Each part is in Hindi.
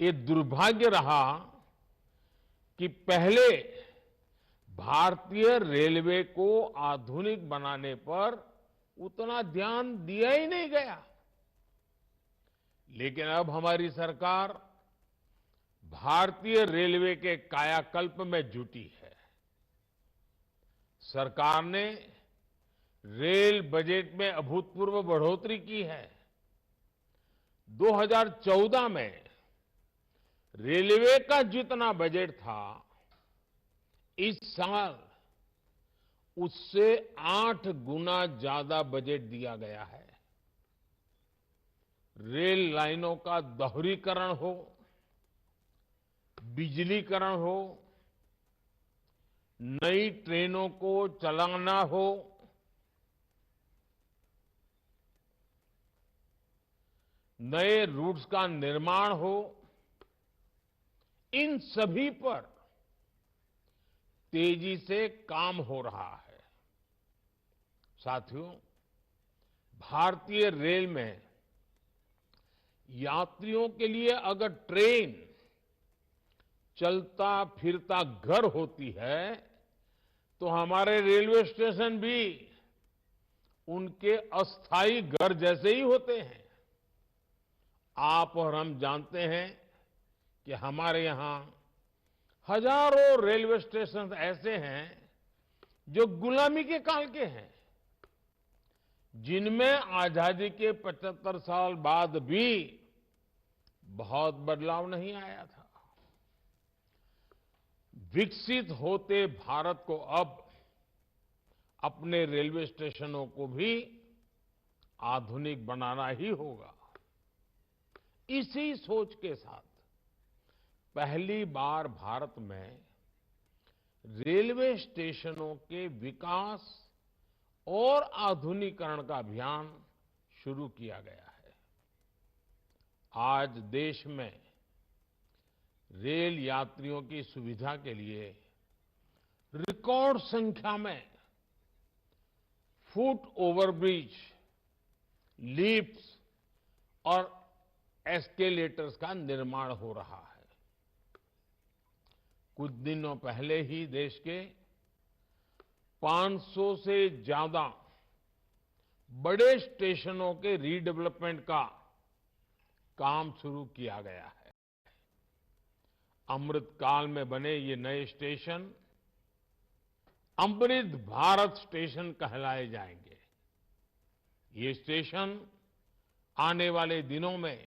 ये दुर्भाग्य रहा कि पहले भारतीय रेलवे को आधुनिक बनाने पर उतना ध्यान दिया ही नहीं गया। लेकिन अब हमारी सरकार भारतीय रेलवे के कायाकल्प में जुटी है। सरकार ने रेल बजट में अभूतपूर्व बढ़ोतरी की है। 2014 में रेलवे का जितना बजट था, इस साल उससे 8 गुना ज्यादा बजट दिया गया है। रेल लाइनों का दोहरीकरण हो, बिजलीकरण हो, नई ट्रेनों को चलाना हो, नए रूट्स का निर्माण हो, इन सभी पर तेजी से काम हो रहा है। साथियों, भारतीय रेल में यात्रियों के लिए अगर ट्रेन चलता फिरता घर होती है, तो हमारे रेलवे स्टेशन भी उनके अस्थायी घर जैसे ही होते हैं। आप और हम जानते हैं कि हमारे यहां हजारों रेलवे स्टेशन ऐसे हैं जो गुलामी के काल के हैं, जिनमें आजादी के 75 साल बाद भी बहुत बदलाव नहीं आया था। विकसित होते भारत को अब अपने रेलवे स्टेशनों को भी आधुनिक बनाना ही होगा। इसी सोच के साथ पहली बार भारत में रेलवे स्टेशनों के विकास और आधुनिकीकरण का अभियान शुरू किया गया है। आज देश में रेल यात्रियों की सुविधा के लिए रिकॉर्ड संख्या में फुट ओवरब्रिज, लिफ्ट्स और एस्केलेटर्स का निर्माण हो रहा है। कुछ दिनों पहले ही देश के 500 से ज्यादा बड़े स्टेशनों के रीडेवलपमेंट का काम शुरू किया गया है। अमृत काल में बने ये नए स्टेशन अमृत भारत स्टेशन कहलाए जाएंगे। ये स्टेशन आने वाले दिनों में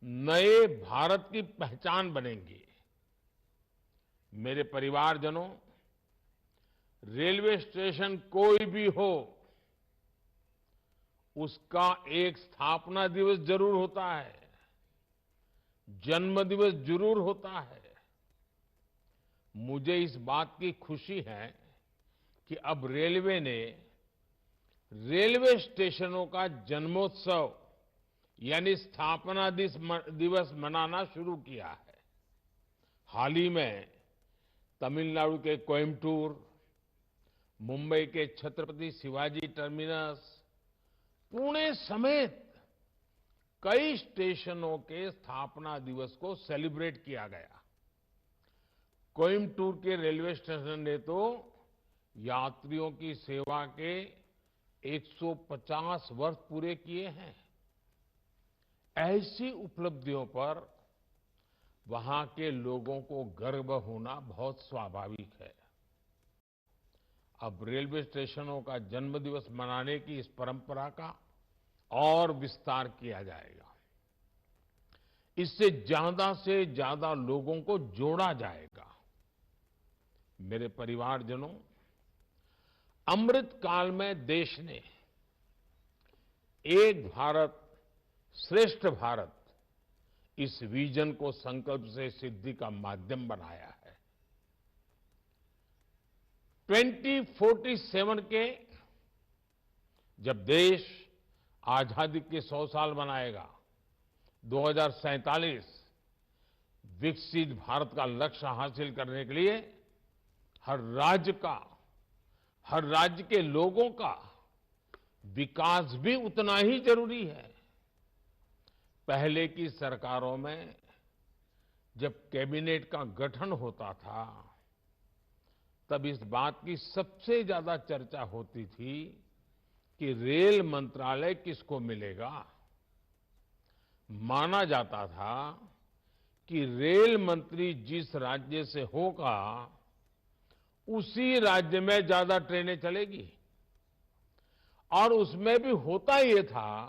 नए भारत की पहचान बनेंगे। मेरे परिवारजनों, रेलवे स्टेशन कोई भी हो, उसका एक स्थापना दिवस जरूर होता है, जन्म दिवस जरूर होता है। मुझे इस बात की खुशी है कि अब रेलवे ने रेलवे स्टेशनों का जन्मोत्सव यानी स्थापना दिवस मनाना शुरू किया है। हाल ही में तमिलनाडु के कोयम्बटूर, मुंबई के छत्रपति शिवाजी टर्मिनस, पुणे समेत कई स्टेशनों के स्थापना दिवस को सेलिब्रेट किया गया। कोयम्बटूर के रेलवे स्टेशन ने तो यात्रियों की सेवा के 150 वर्ष पूरे किए हैं। ऐसी उपलब्धियों पर वहां के लोगों को गर्व होना बहुत स्वाभाविक है। अब रेलवे स्टेशनों का जन्मदिवस मनाने की इस परंपरा का और विस्तार किया जाएगा। इससे ज्यादा से ज्यादा लोगों को जोड़ा जाएगा। मेरे परिवारजनों, अमृत काल में देश ने एक भारत श्रेष्ठ भारत इस विजन को संकल्प से सिद्धि का माध्यम बनाया है। 2047 के जब देश आजादी के 100 साल मनाएगा, 2047 विकसित भारत का लक्ष्य हासिल करने के लिए हर राज्य के लोगों का विकास भी उतना ही जरूरी है। पहले की सरकारों में जब कैबिनेट का गठन होता था तब इस बात की सबसे ज्यादा चर्चा होती थी कि रेल मंत्रालय किसको मिलेगा। माना जाता था कि रेल मंत्री जिस राज्य से होगा उसी राज्य में ज्यादा ट्रेनें चलेगी। और उसमें भी होता ये था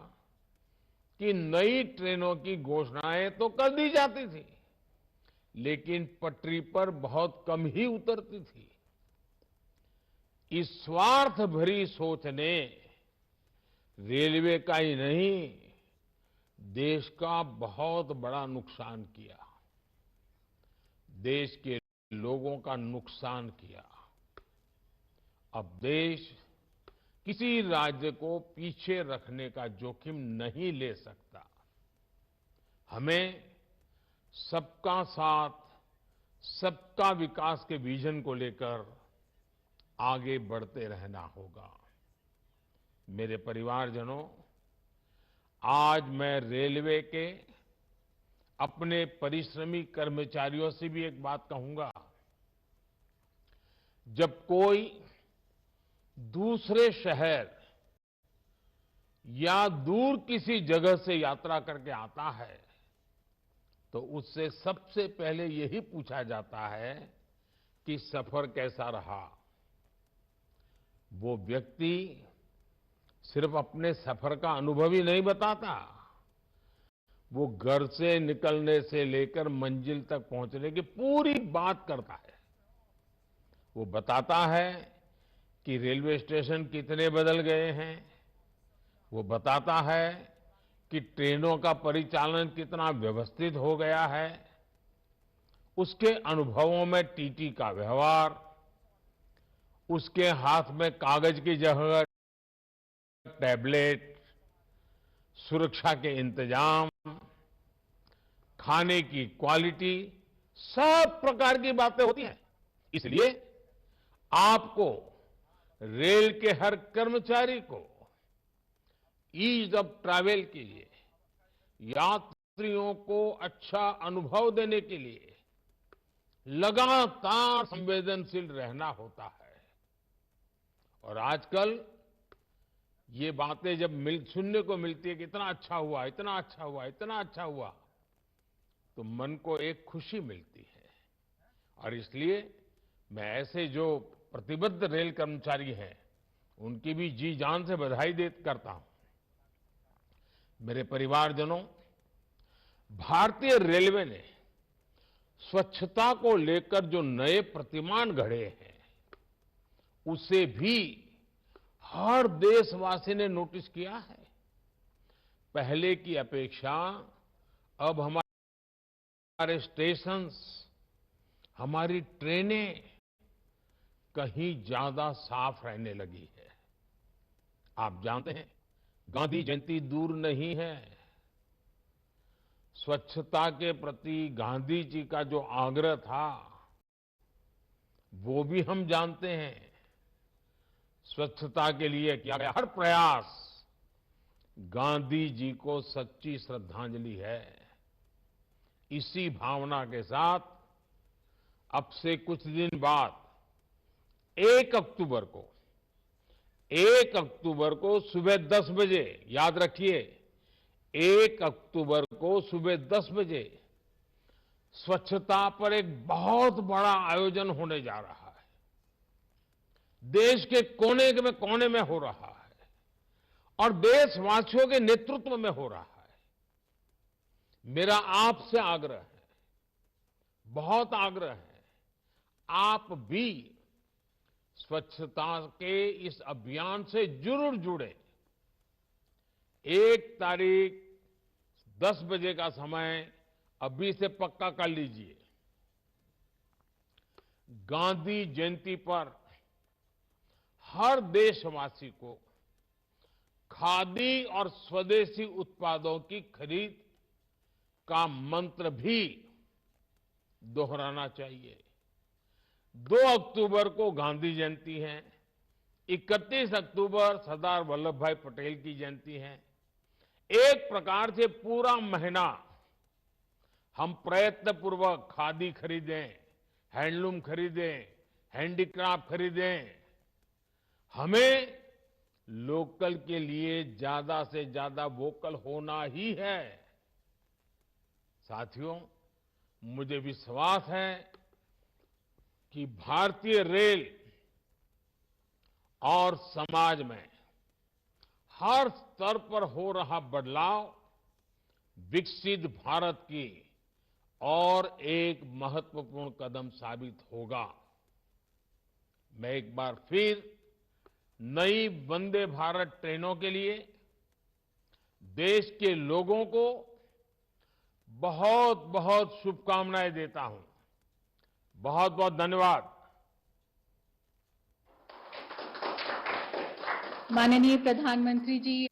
कि नई ट्रेनों की घोषणाएं तो कर दी जाती थी, लेकिन पटरी पर बहुत कम ही उतरती थी। इस स्वार्थ भरी सोच ने रेलवे का ही नहीं, देश का बहुत बड़ा नुकसान किया, देश के लोगों का नुकसान किया। अब देश किसी राज्य को पीछे रखने का जोखिम नहीं ले सकता। हमें सबका साथ, सबका विकास के विजन को लेकर आगे बढ़ते रहना होगा। मेरे परिवारजनों, आज मैं रेलवे के अपने परिश्रमी कर्मचारियों से भी एक बात कहूंगा। जब कोई दूसरे शहर या दूर किसी जगह से यात्रा करके आता है तो उससे सबसे पहले यही पूछा जाता है कि सफर कैसा रहा। वो व्यक्ति सिर्फ अपने सफर का अनुभव ही नहीं बताता, वो घर से निकलने से लेकर मंजिल तक पहुंचने की पूरी बात करता है। वो बताता है कि रेलवे स्टेशन कितने बदल गए हैं, वो बताता है कि ट्रेनों का परिचालन कितना व्यवस्थित हो गया है। उसके अनुभवों में टीटी का व्यवहार, उसके हाथ में कागज की जगह टैबलेट, सुरक्षा के इंतजाम, खाने की क्वालिटी, सब प्रकार की बातें होती हैं। इसलिए आपको, रेल के हर कर्मचारी को ईज ऑफ ट्रैवल के लिए, यात्रियों को अच्छा अनुभव देने के लिए लगातार संवेदनशील रहना होता है। और आजकल ये बातें जब सुनने को मिलती है कि इतना अच्छा हुआ, इतना अच्छा हुआ, इतना अच्छा हुआ, तो मन को एक खुशी मिलती है। और इसलिए मैं ऐसे जो प्रतिबद्ध रेल कर्मचारी हैं उनकी भी जी जान से बधाई करता हूं। मेरे परिवारजनों, भारतीय रेलवे ने स्वच्छता को लेकर जो नए प्रतिमान गढ़े हैं उसे भी हर देशवासी ने नोटिस किया है। पहले की अपेक्षा अब हमारे स्टेशंस, हमारी ट्रेनें कहीं ज्यादा साफ रहने लगी है। आप जानते हैं, गांधी जयंती दूर नहीं है। स्वच्छता के प्रति गांधी जी का जो आग्रह था वो भी हम जानते हैं। स्वच्छता के लिए किया गया हर प्रयास गांधी जी को सच्ची श्रद्धांजलि है। इसी भावना के साथ अब से कुछ दिन बाद 1 अक्टूबर को 1 अक्टूबर को सुबह 10 बजे, याद रखिए, 1 अक्टूबर को सुबह 10 बजे स्वच्छता पर एक बहुत बड़ा आयोजन होने जा रहा है। देश के कोने में हो रहा है और देशवासियों के नेतृत्व में हो रहा है। मेरा आपसे आग्रह है, बहुत आग्रह है, आप भी स्वच्छता के इस अभियान से जरूर जुड़े। 1 तारीख 10 बजे का समय अभी से पक्का कर लीजिए। गांधी जयंती पर हर देशवासी को खादी और स्वदेशी उत्पादों की खरीद का मंत्र भी दोहराना चाहिए। 2 अक्टूबर को गांधी जयंती है, 31 अक्टूबर सरदार वल्लभ भाई पटेल की जयंती है। एक प्रकार से पूरा महीना हम प्रयत्नपूर्वक खादी खरीदें, हैंडलूम खरीदें, हैंडीक्राफ्ट खरीदें। हमें लोकल के लिए ज्यादा से ज्यादा वोकल होना ही है। साथियों, मुझे विश्वास है कि भारतीय रेल और समाज में हर स्तर पर हो रहा बदलाव विकसित भारत की और एक महत्वपूर्ण कदम साबित होगा। मैं एक बार फिर नई वंदे भारत ट्रेनों के लिए देश के लोगों को बहुत बहुत शुभकामनाएं देता हूं। बहुत बहुत धन्यवाद। माननीय प्रधानमंत्री जी,